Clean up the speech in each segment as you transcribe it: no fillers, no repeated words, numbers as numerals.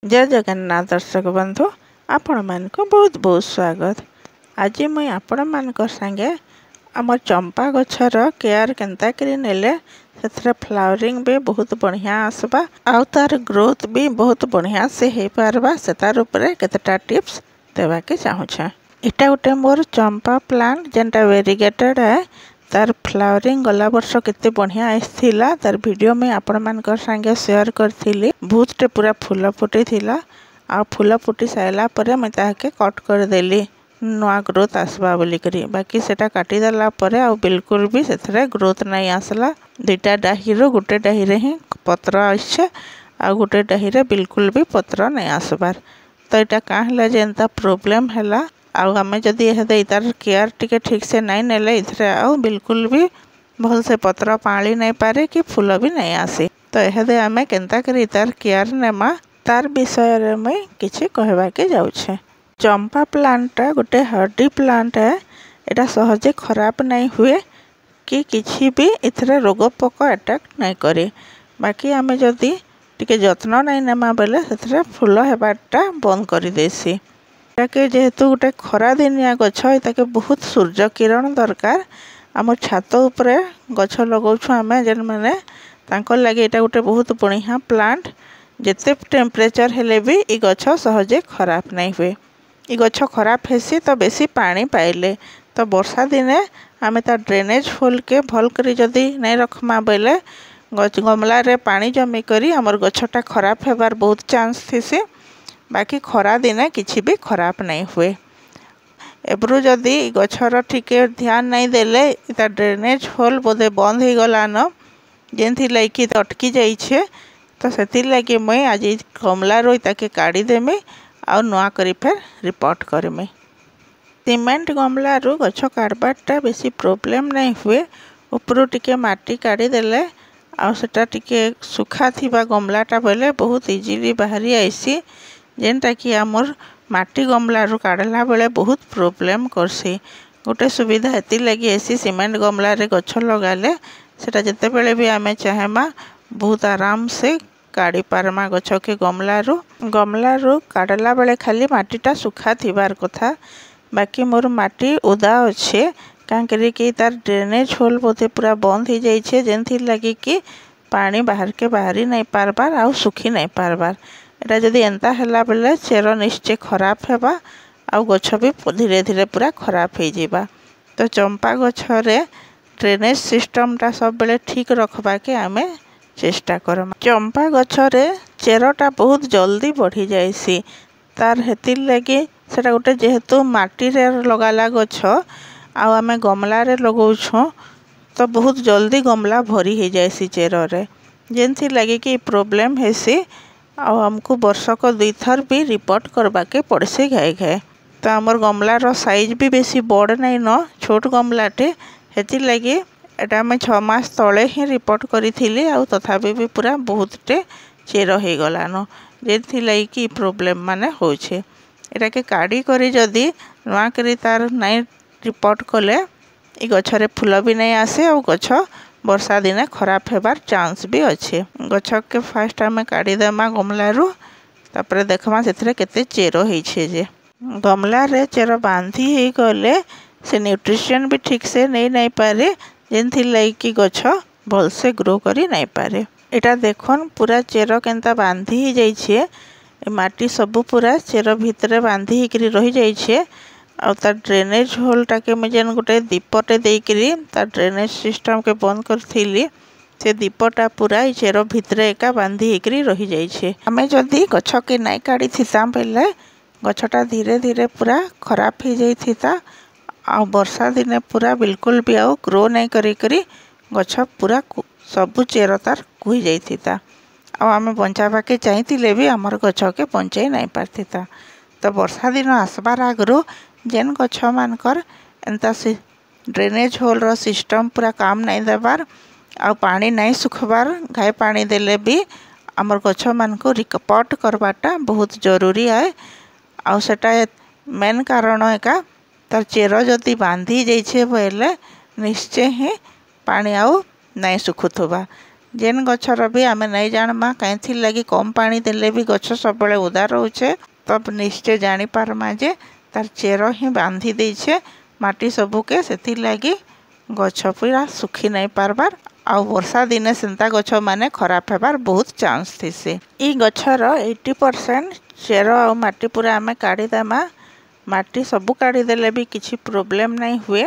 जय जगन्नाथ दर्शक बंधु आपण मान को बहुत बहुत स्वागत। आज मुई आपण मान संगे आम चंपा गछर केयर केनता करी नेले से फ्लावरिंग भी बहुत बढ़िया आसबा आउ तार ग्रोथ भी बहुत बढ़िया से हो पारबा से तार ऊपर केतटा टिप्स देवा के चाहूछे। इटा गोटे मोर चंपा प्लांट जेनटा वेरीगेटेड है तार फ्लावरिंग गला वर्ष केते बढ़िया आसथिला तार वीडियो में आपण मान संगे शेयर करथिली। बहुतटे पूरा फूल फुटी थिला आ फूल फुटी साइला परे मैं ताके कट कर देली नुआ ग्रोथ आसबा बोली करी। बाकी सेटा काटी देला परे आ बिल्कुल भी सेथरे ग्रोथ नहीं आसला। दुईटा डाहीरो गोटे डाहीरे ही पत्र आछे आ गोटे डाहीरे बिल्कुल भी पत्र नहीं आसबार। तो यहाँ क्या है जेनता प्रोब्लेम है आमे जदि यह तार केयर टिके ठीक से नहीं नेले इथरे आ बिल्कुल भी भल से पत्र पाली नहीं पारे कि फूल भी नहीं आसे। तो यह आमे केनता करी तार केयर नेमा तार विषय रे मैं किछि कहबा के जाउछे। चंपा प्लांट गोटे हर्डी प्लांट है। एटा सहजे खराब नहीं हुए कि किछि भी इथरे रोग पोक अटैक नहीं करे। बाकी आमे जदि टिके जत्न नहीं नेमा बेले सेथरे फूल हेबाटा बंद कर देसी। ताके जेहेतु गोटे खरा दिनिया गछ ताके बहुत सूर्य किरण दरकार। आम छात उपरे गछ लगाउछु आमे जेन माने तांको लागि एटा गोटे बहुत बढ़िया प्लांट। जेते टेम्परेचर हेले भी ई गछ सहजे खराब नहीं हुए। ई गछ खराब हेसी तो बेसी पानी पाइले तो वर्षा दिने आमे ता ड्रेनेज होल के भल करी जदि नहीं रखमा बेले गमला रे पानी जमी करी हमर गछटा खराब हेबार बहुत चांस थिसी। बाकी खरा दिने किछि भी खराब नहीं हुए। एबरु जदि गछर ठीक ध्यान नहीं देले इता ड्रेनेज होल बोधे बंद हो गलान जेनथि लाइक अटकी जाइछे। तो सेति लगी मुई आज गमला रो ताके काढ़ी देमी आ नुआ करी फेर रिपोर्ट करमी। सीमेंट गमला रो गछ काढ़बाटा बेसी प्रोब्लेम नहीं हुए। ऊपर टिके माटी काढ़ी देले आ सेटा टिके सुखा थिबा गमलाटा बेले बहुत इजीली बाहरी आइसी जेनटा कि आमर माटी गमला रो काढ़ला बेले बहुत प्रोब्लेम करसी। गोटे सुविधा एति लगी ऐसी सीमेंट गमला रे गछ लगाले सेटा जते बेले भी आमे चाहेमा बहुत आराम से काढ़ी पारमा गछ के गमला रो काढ़ला बेले खाली माटीटा सुखा थिबार कथा। बाकी मोर माटी ओदा अच्छे कांकरी कि तार ड्रेनेज होल बोधे पूरा बंद हो जाइछे जेनथि लगी कि पानी बाहर के बाहरी नहीं पारबार आ सुखी नहीं पारबार। एटा जदि एंता हला बेले चेर निश्चय खराब हेबा आ गछ भी धीरे धीरे पूरा खराब हो जाइबा। तो चंपा गछरे ड्रेनेज सिस्टमटा सब बेले ठीक रखबा के आमे चेष्टा करमा। चंपा गछरे चेरटा बहुत जल्दी बढ़ी जाइसी तार हेतिर लगी सेटा गोटे जेहेतु माटी रे लगाला गछ आ आमे गमला रे लगाउछो तो बहुत जल्दी गमला भरी हो जाइसी चेर रे जेनथि लगी कि प्रोब्लेम हेसी आ हमको वर्षक 2 थर भी रिपोर्ट करबा के पड़सी घाए घाए। तो आमर गमला रो साइज भी बेसी बड़ नहीं न छोट गमलाटे हेतिर लगी एटा मैं 6 मास तले ही रिपोर्ट करी आ तथापि भी पूरा बहुतटे चेर हो गलान जेथि लगी कि प्रोब्लेम माने होछे। एटा के काढ़ी करी जदि नुआ करी तार नहीं रिपोर्ट कले ई गछरे फूल भी नहीं आसे और गछ वर्षा दिने खराब हेबार चांस भी अच्छे। गछ के फास्ट आमे काढ़ी देमा गमला रो तापरे देखमा सेथरे केते चेर होइछे। जे गमला रे चेर बांधी हे गले से न्यूट्रिशन भी ठीक से नहीं पारे जेनथि लगी कि गछ भल से ग्रो करी नहीं पारे। एटा देखन पूरा चेर केनता बांधी ही जाइछे माटी सब पूरा चेर भितरे बांधी ही रही जाइछे आ तार ड्रेनेज होलटा के मैं जेन गोटे दीपटे देकरी तार ड्रेनेज सिस्टम के बंद करथिली से दीपटा पूरा ई चेर भितरे एका बांधी ही रही जाइछे। आमे जदि गछ के नहीं काढ़ी थिता बेले गछटा धीरे धीरे पूरा खराब हो जाइथिता आ वर्षा दिने पूरा बिल्कुल भी आउ ग्रो नहीं करी करी गछ पूरा सबु चेर तार कुही जाइथिता आ आमे बंचाबा के चाहिथिले भी हमर गछ के बंचाई नहीं पारथिता। तो वर्षा दिन आसबार आगरो जेन गछ मानकर एंता से ड्रेनेज होल रो सिस्टम पूरा काम नहीं देबार आ पानी नहीं सुखबार घाए पानी देले भी हमर गछ मान को रिपोर्ट करवाटा बहुत जरूरी है। आ सेटा मेन कारण एका तार चेर जदि बांधी जाइछे बोले निश्चय ही पानी आउ नहीं सुखुथबा जेन गछर भी आम नहीं जानमा कहीं लगी कम पानी देले भी गछ सब उदा रोचे तब निश्चय जानी पारमा जे तार चेर ही बांधी देछे माटी सबुके से लगी गछ पूरा सुखी नहीं पारबार आ वर्षा दिने सेंता गछ माने खराब हेबार बहुत चांस थी। ई गछर 80% चेर आ माटी पूरा आमे काढ़ीदेमा माटी सबू काढ़ीदेले भी किसी प्रोब्लेम नहीं हुए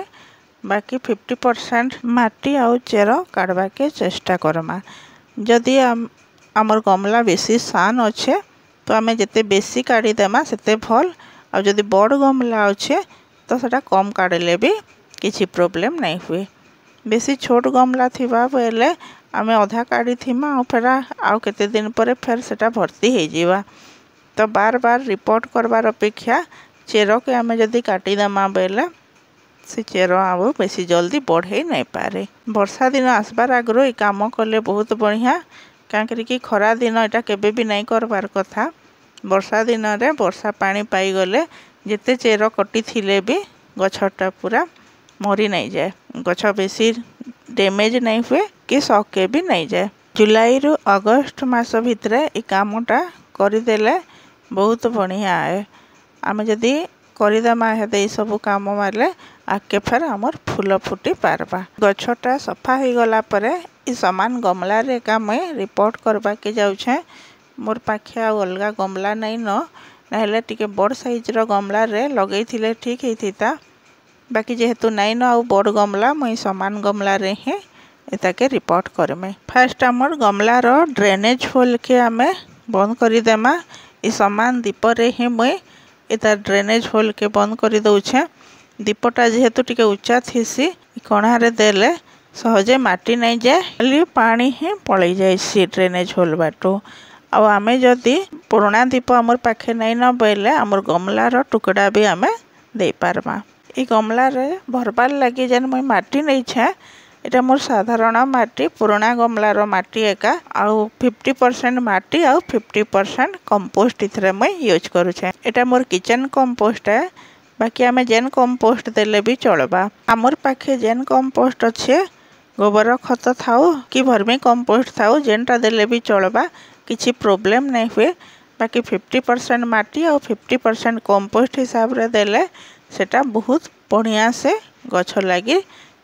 बाकी 50% माटी आउ चेर काढ़वा के चेष्टा करमा। जदि आमर गमला बेसी सान अच्छे तो आमे जिते बेसी काढ़ीदेमा सेते भल आ जदि बड़ गमला अच्छे तो सेटा कम काढ़ले भी किसी प्रोब्लेम नहीं हुए। बेसी छोट गमला थिबा बेले आमे अधा काढ़ी थिमा आ फेरा आउ केते दिन पर फेर सेटा भर्ती हो जावा तो बार बार रिपोर्ट करबार अपेक्षा चेर के आमे जदि काटीदेमा बेले से चेर आउ बेसी जल्दी बढ़े नहीं पारे। वर्षा दिन आसबार आगु ये काम कले बहुत बढ़िया कहीं खरा दिन यहाँ केबे भी नहीं करबार कथा। वर्षा दिन रे वर्षा पानी पाई गले जिते चेर कटी थिले भी गछटा पूरा मरी नहीं जाए गछ बेसी डैमेज नहीं हुए कि सके भी नहीं जाए। जुलाई रु अगस्त मास भितर ये कामटा करदेले बहुत बढ़िया है। आम जदि करदेमा हेदे सब काम मारे आगे फेर आमर फूल फुटी पारबा। गछटा सफा हो गला परे ई समान गमला रे का मैं रिपोर्ट करबा के जाउछे। मोर पाखे आ अलगा गमला नहीं ना टिके बड़ साइज रो गमला रे लगई थिले ठीक हेतिता बाकी जेहेतु नाइन न आउ बड़ गमला मुई समान गमला रे ही एताके रिपोर्ट करमे। फास्ट आमर गमला रो ड्रेनेज होल के आमे बंद करी देमा। ई समान दीप रे ही मुई एता ड्रेनेज होल के बंद करी दउछे। दीपटा जेहेतु टिके उच्चा थिसी कणा रे देले सहजे माटी नहीं जाए खाली पानी ही पलई जाए ड्रेनेज होल बाटू। आ आमे जदि पुराना दीप आमर पाखे नहीं न बेले आमर गमला रो टुकड़ा भी आमे दे पारमा। ई गमला रे भरबार लगी जेन मुई माटी नहीं छे एटा मोर साधारण माटी पुराना गमला रो माटी एका आउ 50% माटी आउ 50% कंपोस्ट इथरे मुई यूज करू छे। एटा मोर किचन कंपोस्ट है बाकी आमे जेन कंपोस्ट देले भी चलबा। आमर पाखे जेन कंपोस्ट अच्छे गोबर खत थाउ कि भर्मी कंपोस्ट थाउ जेनटा देले भी चलबा किसी प्रोब्लेम नहीं हुए बाकी 50% माटी और 50% कंपोस्ट हिसाब रे देले सेटा बहुत बढ़िया से गछ लगी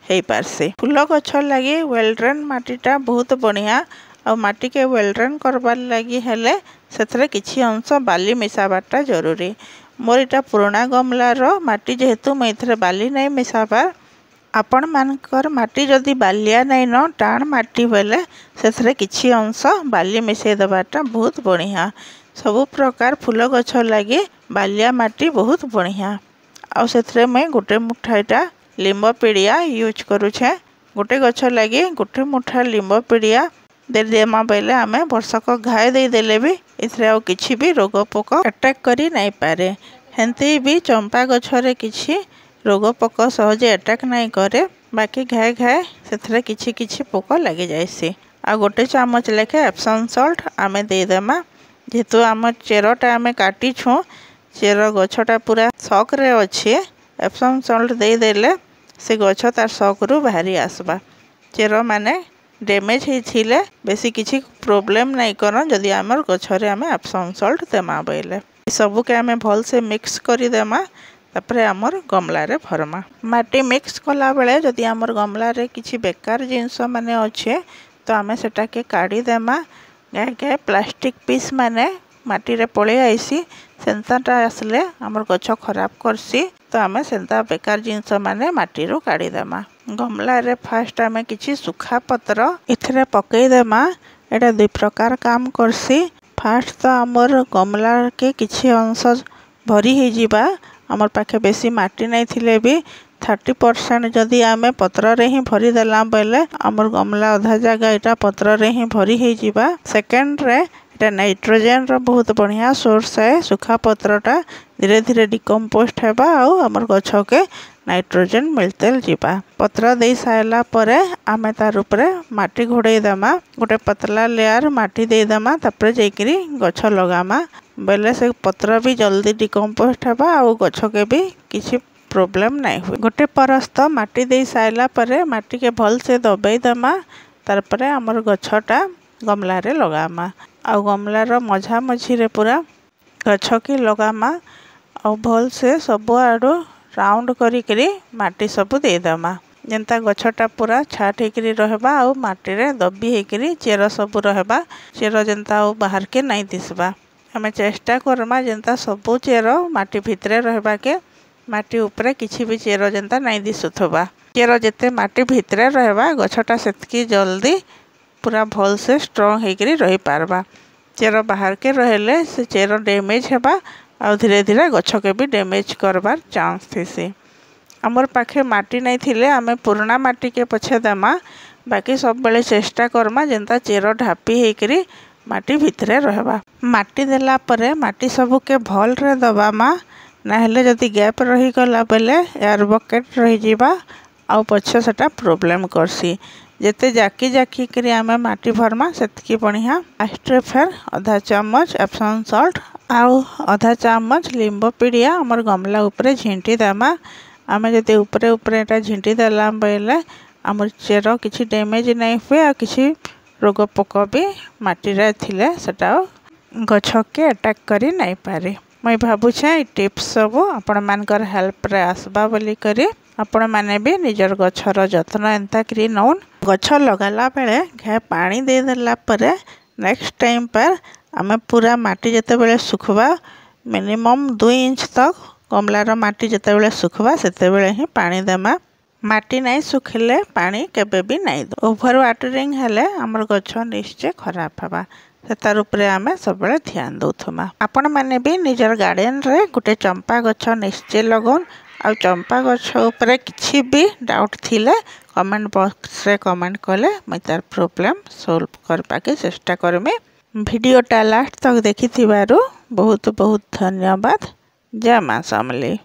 हो पारसे। फूल गछ लगी वेल ड्रेन माटीटा बहुत बढ़िया आ माटी के वेल ड्रेन करबार लगी हेले सेथरे किछि अंश बाली मिसाबाटा जरूरी। मोर इटा पुराना गमलार माटी जेहेतु मैं इथरे बाली नहीं मिसाबार आपण मानकर माटी जदि बालिया नहीं न टाण माटी बेले सेथरे किछि अंश बाली मिसई देबाटा बहुत बढ़िया। सबु प्रकार फूल गछ लगी बालिया माटी बहुत बढ़िया। आ सेथरे मैं गोटे मुठाटा लिंब पिड़िया यूज करुछे। गोटे गछ लगी गोटे मुठा लिंब पिड़िया दे देमा बेले आमे वर्षक घाए दे देले भी इथरे आउ किछि भी रोग पोक अटैक करी नहीं पारे। हेंती भी चंपा गछरे किछि रोग पोक सहजे अटैक नहीं करे बाकी घाए घाए सेथरे किछि किछि पोक लगी जाइसी। आ गोटे चामच लेखे एप्सम सल्ट आमे दे देमा जेहेतु आम चेरटा आमे काटी छु चेर गछटा पूरा शक रे अच्छे एप्सम सल्ट दे देले से गछ तार शक रु बाहरी आसबा। चेर माने डैमेज होइथिले बेसी किछि प्रॉब्लम नहीं करन जदि आमर गछरे आमे एप्सम सल्ट देमा बेले सबु के आमे भल से मिक्स करी देमा तापरे आमर गमला रे भरमा। माटी मिक्स कला बेले जदि आमर गमला रे किछि बेकार जिंस माने अच्छे तो आमे सेटा के काढ़ी देमा। गाय गाय प्लास्टिक पीस माने माटी रे पळे आइसी सेंताटा आसले आमर गछ खराब करसी तो आमे सेंता बेकार जिंस माने माटी रो काढ़ी देमा। गमला रे फास्ट आमे किछि सुखा पत्र इथरे पकई देमा। एटा दुई प्रकार काम करसी। फास्ट तो आमर गमला के किछि अंश भरी हो जिबा आमर पाखे बेसी माटी नहीं थिले भी 30% जदि आमे पत्र रे ही भरी देला बेले आमर गमला आधा जगह इटा पत्र रे ही भरी हो जिबा। सेकेंड रे इटा नाइट्रोजन रो बहुत बढ़िया सोर्स है। सुखा पत्रटा धीरे धीरे डिकम्पोस्ट हेबा आउ आमर गछ के नाइट्रोजन मिलते जीवा। पत्र दे साइला परे आमे तार उपरे माटी घोड़े देमा। गोटे पतला लेयर माटी दे देमा तापरे जेकरी गछ लगामा बेले से पत्र भी जल्दी डिकम्पोस्ट हेबा आउ गछ के भी किछि प्रॉब्लम नहीं हुए। गोटे परस्त माटी दे साइला परे माटी के भल से दबाई देमा तारपर आमर गछटा गमलारे लगामा आ गमलार मझा मझिरे पूरा गछ की लगामा आ भल से सब आड़ू राउंड करी माटी सब देदेमा जेनता गछटा पूरा छाट होकरी रहबा आ माटी रे दबी होकरी चेर सब रहबा चेर जेनता बाहर के नहीं दिसबा हमें चेष्टा करमा जेनता सबू चेर माटी भितरे रहबा के माटी उपरे किछि भी चेर जेनता नहीं दिसुथबा चेर जेते माटी भितरे रहबा गछटा सेतकी जल्दी पूरा भल से स्ट्रांग होकरी रही पारबा चेर बाहर के रहले से चेर डैमेज हेबा आ धीरे धीरे गछ के भी डैमेज करबार चांस थीसी आमर पाखे माटी नहीं थिले आमे पुराना माटी के पछे देमा बाकी सब बेले चेष्टा करमा जेनता चेर ढापी होकरी माटी भितरे रहबा माटी देला परे माटी सबू के भल रे दबामा नाहेले जदि गैप रही गला बेले एयर बकेट रही जिबा आ पछे सेटा प्रॉब्लम करसी जेते जाकी जाकी करी आमे माटी भरमा सेतकी बढ़िया लास्टे फेर आधा चम्मच एप्सम सॉल्ट आउ आधा चम्मच लिंबू पीड़िया आमर गमला उपरे झिंटी देमा आमे जदि उपरे उपरे एटा झिंटी देला बेले आमर चेर किछि डैमेज नहीं हुए आ किछि रोग पोक भी माटी रे थिले सेटा गछ के अटैक करी नहीं पारे मैं भावुछे ये टिप्स सब आपण मानकर हेल्प रे आसबा बोली करी आपण माने भी निजर गछर जत्न एंता करी नौन गछ लगाला बेले घे पानी दे देला परे नेक्स्ट टाइम पर आमे पूरा माटी जते बेले सुखबा मिनिमम 2 इंच तक गमलार माटी जते बेले सुखबा सेते बेले ही पानी देमा माटी नहीं सुखिले पानी केबे भी नहीं दो ओवर वाटरिंग हेले हमर गछ निश्चय खराब हबा तार उपरे आमे सब बेले ध्यान दउथमा आपण माने भी निजर गार्डन रे गुटे चंपा गछ निश्चय लगोन आ चंपा गछ उपरे किछि भी डाउट थिले कमेंट बॉक्स रे कमेंट कले मैं तार प्रॉब्लम सॉल्व करबा के चेष्टा करमे वीडियोटा लास्ट तक देखिथिबारु बहुत बहुत धन्यवाद जय मां समली।